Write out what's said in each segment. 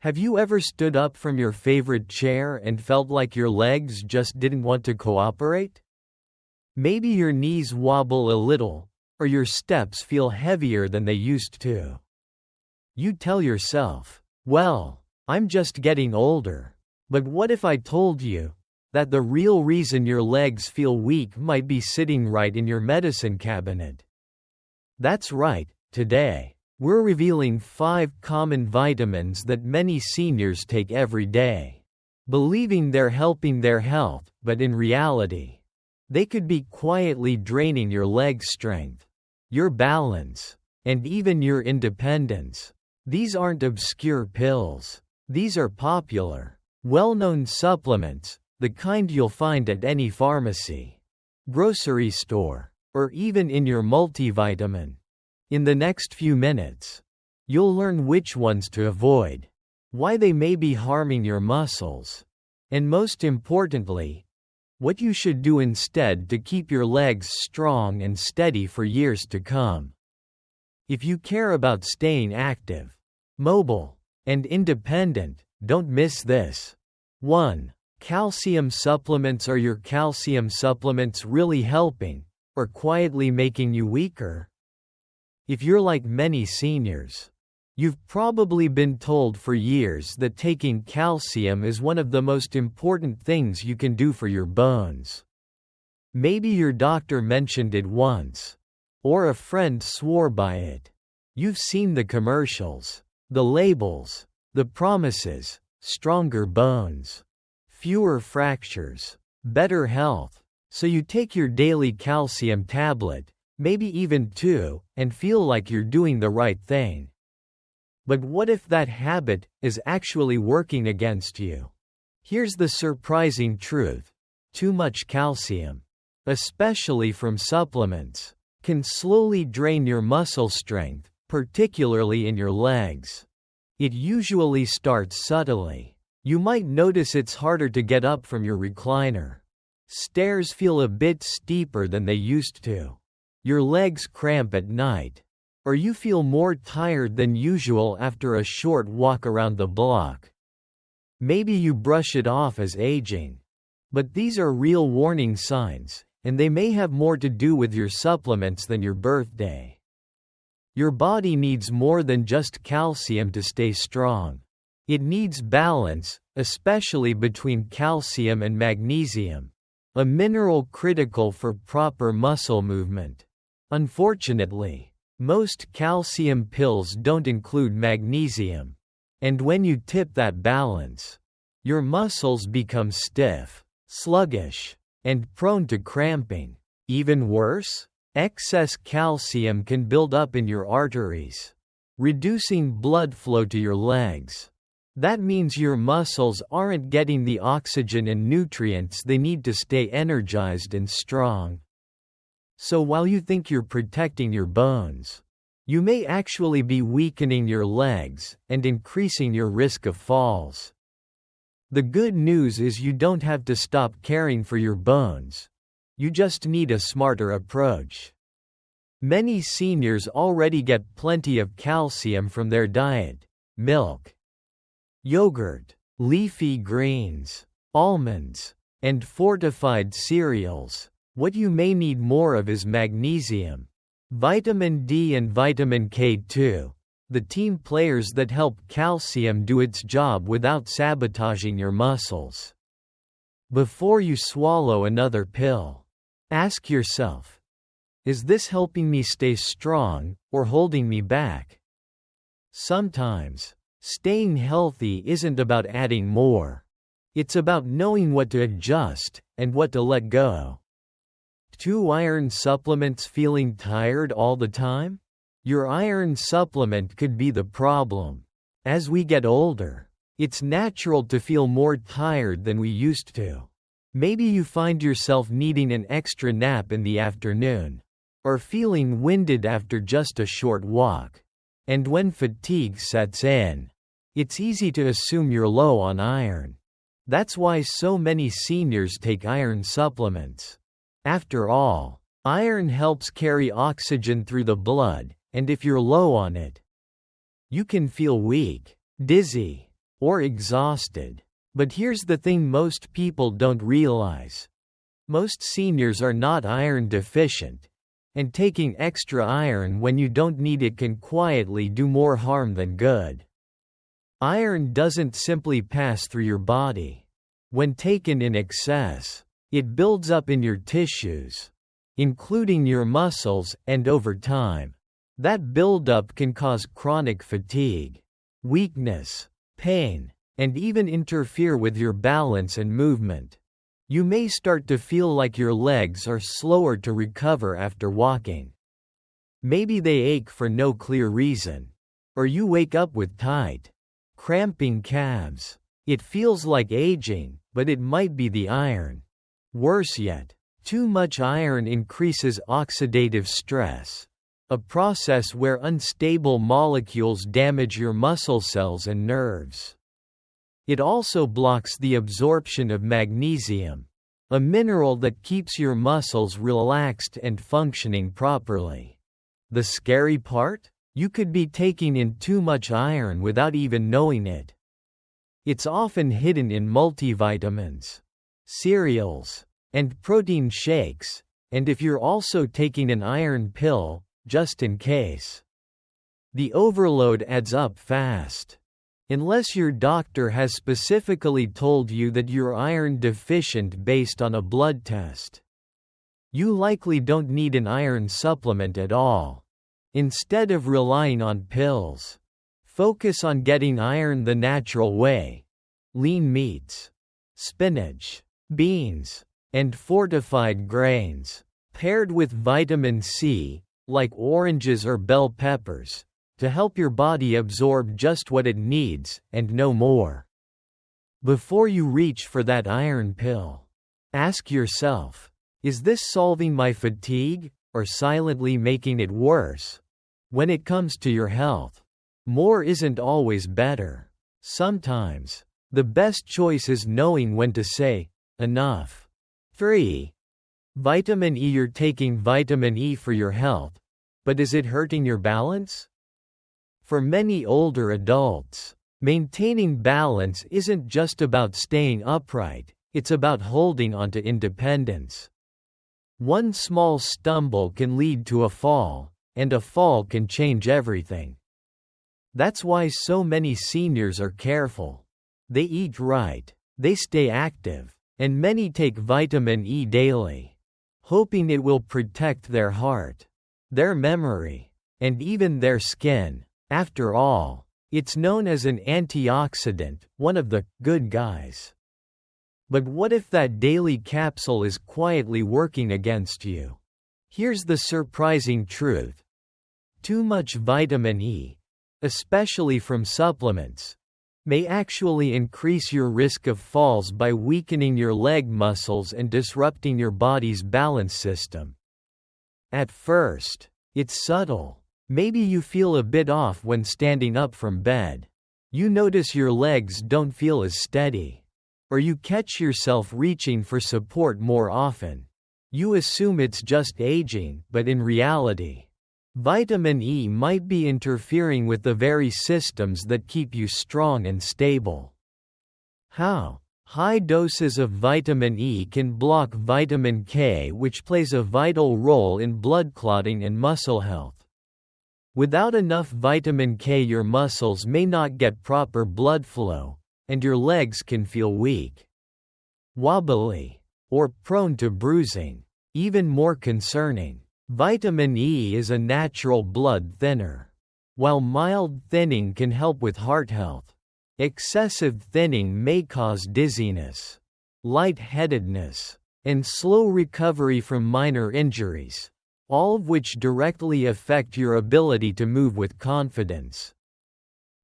Have you ever stood up from your favorite chair and felt like your legs just didn't want to cooperate? Maybe your knees wobble a little, or your steps feel heavier than they used to. You tell yourself, well, I'm just getting older. But what if I told you that the real reason your legs feel weak might be sitting right in your medicine cabinet? That's right, today, we're revealing 5 common vitamins that many seniors take every day, believing they're helping their health, but in reality, they could be quietly draining your leg strength, your balance, and even your independence. These aren't obscure pills. These are popular, well-known supplements, the kind you'll find at any pharmacy, grocery store, or even in your multivitamin. In the next few minutes, you'll learn which ones to avoid, why they may be harming your muscles, and most importantly, what you should do instead to keep your legs strong and steady for years to come. If you care about staying active, mobile, and independent, don't miss this. 1. Calcium supplements. Are your calcium supplements really helping, or quietly making you weaker? If you're like many seniors, you've probably been told for years that taking calcium is one of the most important things you can do for your bones. Maybe your doctor mentioned it once, or a friend swore by it. You've seen the commercials, the labels, the promises: stronger bones, fewer fractures, better health. So you take your daily calcium tablet, maybe even 2, and feel like you're doing the right thing. But what if that habit is actually working against you? Here's the surprising truth. Too much calcium, especially from supplements, can slowly drain your muscle strength, particularly in your legs. It usually starts subtly. You might notice it's harder to get up from your recliner. Stairs feel a bit steeper than they used to. Your legs cramp at night, or you feel more tired than usual after a short walk around the block. Maybe you brush it off as aging. But these are real warning signs, and they may have more to do with your supplements than your birthday. Your body needs more than just calcium to stay strong. It needs balance, especially between calcium and magnesium, a mineral critical for proper muscle movement. Unfortunately, most calcium pills don't include magnesium, and when you tip that balance, your muscles become stiff, sluggish, and prone to cramping. Even worse, excess calcium can build up in your arteries, reducing blood flow to your legs. That means your muscles aren't getting the oxygen and nutrients they need to stay energized and strong. So while you think you're protecting your bones, you may actually be weakening your legs and increasing your risk of falls. The good news is you don't have to stop caring for your bones. You just need a smarter approach. Many seniors already get plenty of calcium from their diet: milk, yogurt, leafy greens, almonds, and fortified cereals. What you may need more of is magnesium, vitamin D and vitamin K2, the team players that help calcium do its job without sabotaging your muscles. Before you swallow another pill, ask yourself, is this helping me stay strong, or holding me back? Sometimes, staying healthy isn't about adding more. It's about knowing what to adjust, and what to let go. 2 iron supplements. Feeling tired all the time? Your iron supplement could be the problem. As we get older, it's natural to feel more tired than we used to. Maybe you find yourself needing an extra nap in the afternoon, or feeling winded after just a short walk. And when fatigue sets in, it's easy to assume you're low on iron. That's why so many seniors take iron supplements. After all, iron helps carry oxygen through the blood, and if you're low on it, you can feel weak, dizzy, or exhausted. But here's the thing most people don't realize. Most seniors are not iron deficient, and taking extra iron when you don't need it can quietly do more harm than good. Iron doesn't simply pass through your body. When taken in excess, it builds up in your tissues, including your muscles, and over time, that buildup can cause chronic fatigue, weakness, pain, and even interfere with your balance and movement. You may start to feel like your legs are slower to recover after walking. Maybe they ache for no clear reason. Or you wake up with tight, cramping calves. It feels like aging, but it might be the iron. Worse yet, too much iron increases oxidative stress, a process where unstable molecules damage your muscle cells and nerves. It also blocks the absorption of magnesium, a mineral that keeps your muscles relaxed and functioning properly. The scary part? You could be taking in too much iron without even knowing it. It's often hidden in multivitamins, cereals, and protein shakes, and if you're also taking an iron pill, just in case. The overload adds up fast. Unless your doctor has specifically told you that you're iron deficient based on a blood test, you likely don't need an iron supplement at all. Instead of relying on pills, focus on getting iron the natural way. Lean meats, spinach, beans, and fortified grains, paired with vitamin C, like oranges or bell peppers, to help your body absorb just what it needs, and no more. Before you reach for that iron pill, ask yourself, is this solving my fatigue, or silently making it worse? When it comes to your health, more isn't always better. Sometimes, the best choice is knowing when to say, enough. 3. Vitamin E. You're taking vitamin E for your health, but is it hurting your balance? For many older adults, maintaining balance isn't just about staying upright, it's about holding onto independence. One small stumble can lead to a fall, and a fall can change everything. That's why so many seniors are careful. They eat right, they stay active, and many take vitamin E daily, hoping it will protect their heart, their memory, and even their skin. After all, it's known as an antioxidant, one of the good guys. But what if that daily capsule is quietly working against you? Here's the surprising truth. Too much vitamin E, especially from supplements, may actually increase your risk of falls by weakening your leg muscles and disrupting your body's balance system. At first, it's subtle. Maybe you feel a bit off when standing up from bed. You notice your legs don't feel as steady. Or you catch yourself reaching for support more often. You assume it's just aging, but in reality, vitamin E might be interfering with the very systems that keep you strong and stable. How? High doses of vitamin E can block vitamin K, which plays a vital role in blood clotting and muscle health. Without enough vitamin K, your muscles may not get proper blood flow, and your legs can feel weak, wobbly, or prone to bruising. Even more concerning, vitamin E is a natural blood thinner. While mild thinning can help with heart health, excessive thinning may cause dizziness, lightheadedness, and slow recovery from minor injuries, all of which directly affect your ability to move with confidence.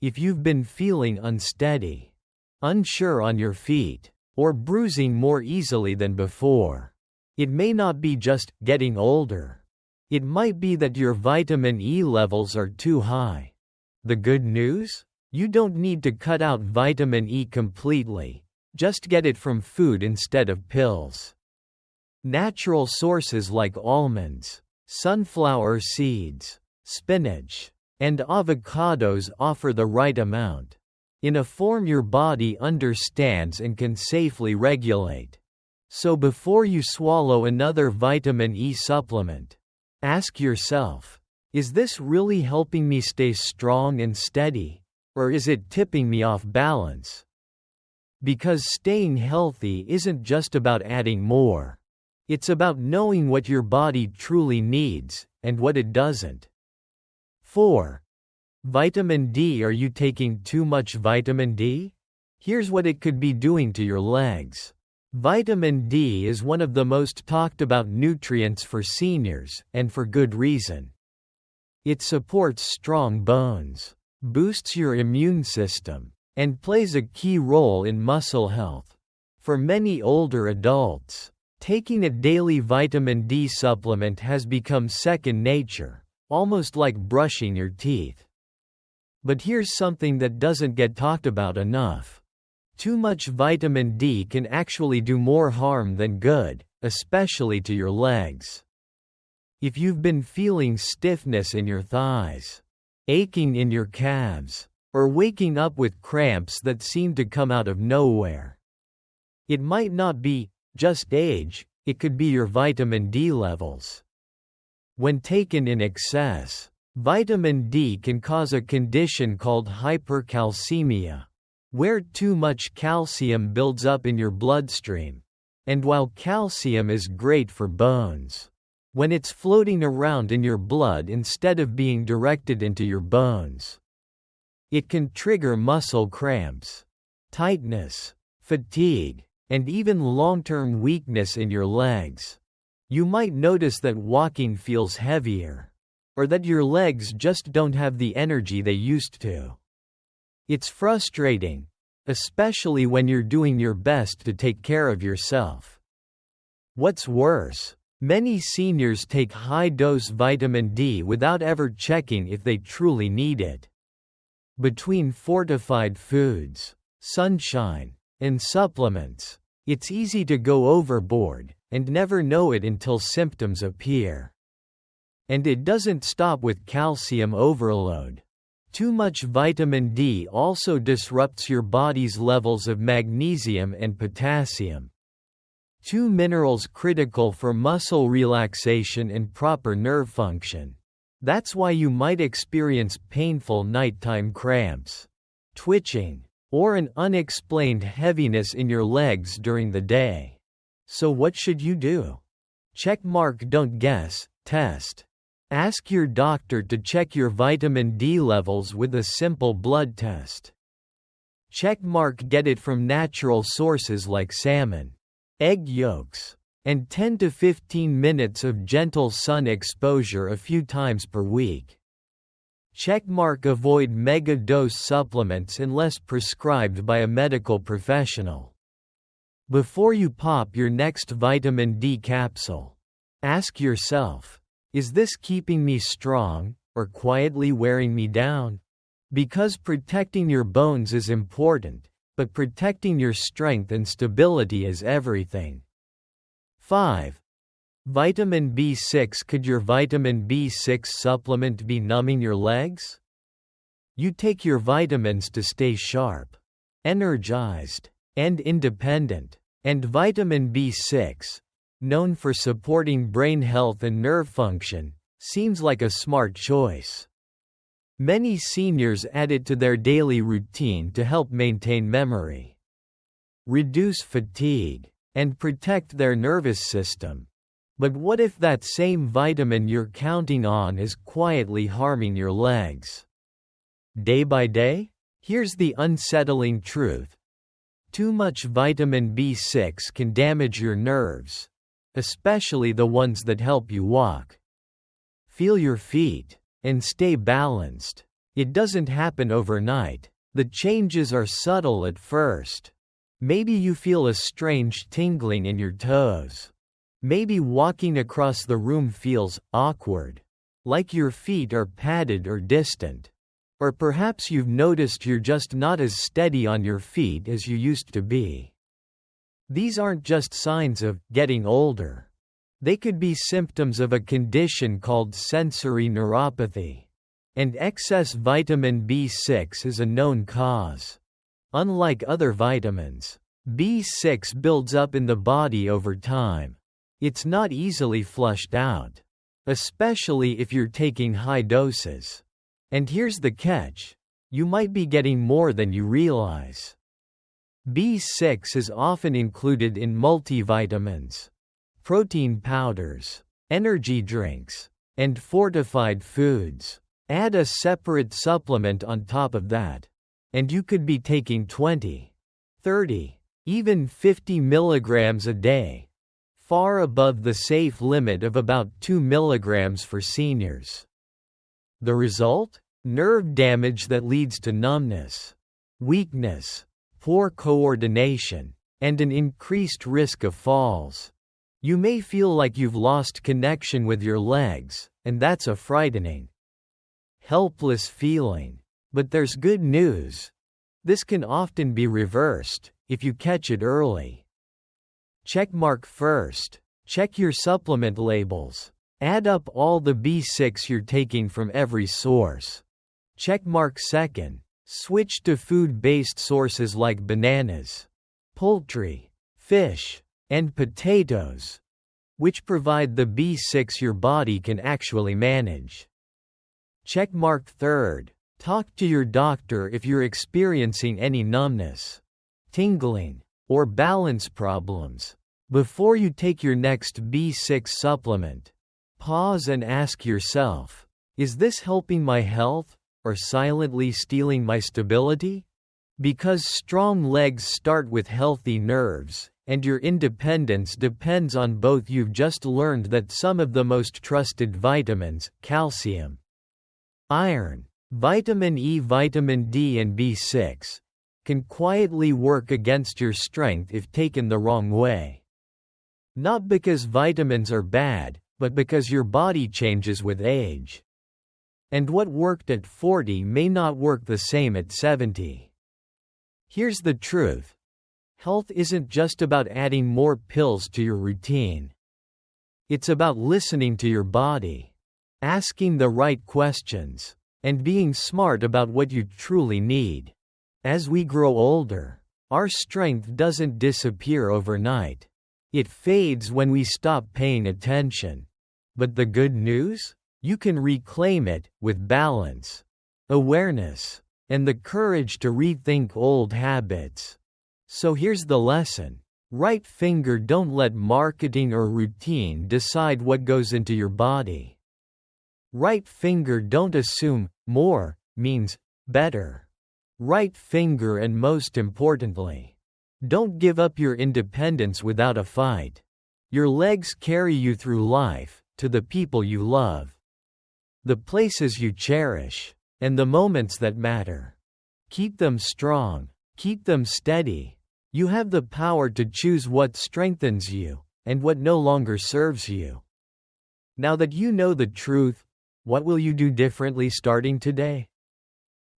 If you've been feeling unsteady, unsure on your feet, or bruising more easily than before, it may not be just getting older. It might be that your vitamin E levels are too high. The good news? You don't need to cut out vitamin E completely, just get it from food instead of pills. Natural sources like almonds, sunflower seeds, spinach, and avocados offer the right amount. in a form your body understands and can safely regulate. So before you swallow another vitamin E supplement, ask yourself, is this really helping me stay strong and steady, or is it tipping me off balance? Because staying healthy isn't just about adding more. It's about knowing what your body truly needs, and what it doesn't. 4. Vitamin D. Are you taking too much vitamin D? Here's what it could be doing to your legs. Vitamin D is one of the most talked about nutrients for seniors, and for good reason. It supports strong bones, boosts your immune system, and plays a key role in muscle health. For many older adults, taking a daily vitamin D supplement has become second nature, almost like brushing your teeth. But here's something that doesn't get talked about enough. Too much vitamin D can actually do more harm than good, especially to your legs. If you've been feeling stiffness in your thighs, aching in your calves, or waking up with cramps that seem to come out of nowhere, it might not be just age, it could be your vitamin D levels. When taken in excess, vitamin D can cause a condition called hypercalcemia, where too much calcium builds up in your bloodstream. And while calcium is great for bones, when it's floating around in your blood instead of being directed into your bones, it can trigger muscle cramps, tightness, fatigue, and even long-term weakness in your legs. You might notice that walking feels heavier, or that your legs just don't have the energy they used to. It's frustrating, especially when you're doing your best to take care of yourself. What's worse, many seniors take high-dose vitamin D without ever checking if they truly need it. Between fortified foods, sunshine, and supplements, it's easy to go overboard and never know it until symptoms appear. And it doesn't stop with calcium overload. Too much vitamin D also disrupts your body's levels of magnesium and potassium, two minerals critical for muscle relaxation and proper nerve function. That's why you might experience painful nighttime cramps, twitching, or an unexplained heaviness in your legs during the day. So what should you do? Checkmark. Don't guess, test. Ask your doctor to check your vitamin D levels with a simple blood test. Checkmark. Get it from natural sources like salmon, egg yolks, and 10 to 15 minutes of gentle sun exposure a few times per week. Checkmark. Avoid mega-dose supplements unless prescribed by a medical professional. Before you pop your next vitamin D capsule, ask yourself, is this keeping me strong, or quietly wearing me down? Because protecting your bones is important, but protecting your strength and stability is everything. 5. Vitamin B6. Could your vitamin B6 supplement be numbing your legs? You take your vitamins to stay sharp, energized, and independent, and vitamin B6, known for supporting brain health and nerve function, seems like a smart choice. Many seniors add it to their daily routine to help maintain memory, reduce fatigue, and protect their nervous system. But what if that same vitamin you're counting on is quietly harming your legs? Day by day? Here's the unsettling truth. Too much vitamin B6 can damage your nerves, especially the ones that help you walk, feel your feet, and stay balanced. It doesn't happen overnight. The changes are subtle at first. Maybe you feel a strange tingling in your toes. Maybe walking across the room feels awkward, like your feet are padded or distant. Or perhaps you've noticed you're just not as steady on your feet as you used to be. These aren't just signs of getting older. They could be symptoms of a condition called sensory neuropathy. And excess vitamin B6 is a known cause. Unlike other vitamins, B6 builds up in the body over time. It's not easily flushed out, especially if you're taking high doses. And here's the catch: you might be getting more than you realize. B6 is often included in multivitamins, protein powders, energy drinks, and fortified foods. Add a separate supplement on top of that, and you could be taking 20, 30, even 50 milligrams a day, far above the safe limit of about 2 milligrams for seniors. The result? Nerve damage that leads to numbness, weakness, poor coordination, and an increased risk of falls. You may feel like you've lost connection with your legs, and that's a frightening, helpless feeling. But there's good news. This can often be reversed if you catch it early. Checkmark first. Check your supplement labels. Add up all the B6 you're taking from every source. Checkmark second. Switch to food-based sources like bananas, poultry, fish, and potatoes, which provide the B6 your body can actually manage. Checkmark third. Talk to your doctor if you're experiencing any numbness, tingling, or balance problems. Before you take your next B6 supplement, pause and ask yourself, is this helping my health, or silently stealing my stability? Because strong legs start with healthy nerves, and your independence depends on both. You've just learned that some of the most trusted vitamins, calcium, iron, vitamin E, vitamin D, and B6, can quietly work against your strength if taken the wrong way. Not because vitamins are bad, but because your body changes with age. And what worked at 40 may not work the same at 70. Here's the truth. Health isn't just about adding more pills to your routine. It's about listening to your body, asking the right questions, and being smart about what you truly need. As we grow older, our strength doesn't disappear overnight. It fades when we stop paying attention. But the good news? You can reclaim it, with balance, awareness, and the courage to rethink old habits. So here's the lesson. Right finger, don't let marketing or routine decide what goes into your body. Right finger, don't assume more means better. Right finger, and most importantly, don't give up your independence without a fight. Your legs carry you through life, to the people you love, the places you cherish, and the moments that matter. Keep them strong, keep them steady. You have the power to choose what strengthens you, and what no longer serves you. Now that you know the truth, what will you do differently starting today?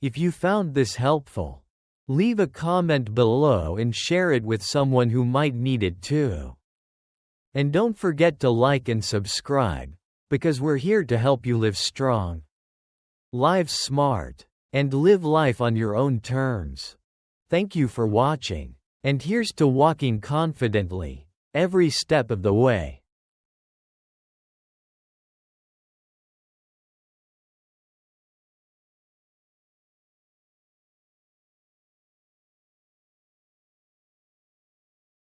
If you found this helpful, leave a comment below and share it with someone who might need it too. And don't forget to like and subscribe, because we're here to help you live strong, live smart, and live life on your own terms. Thank you for watching, and here's to walking confidently, every step of the way.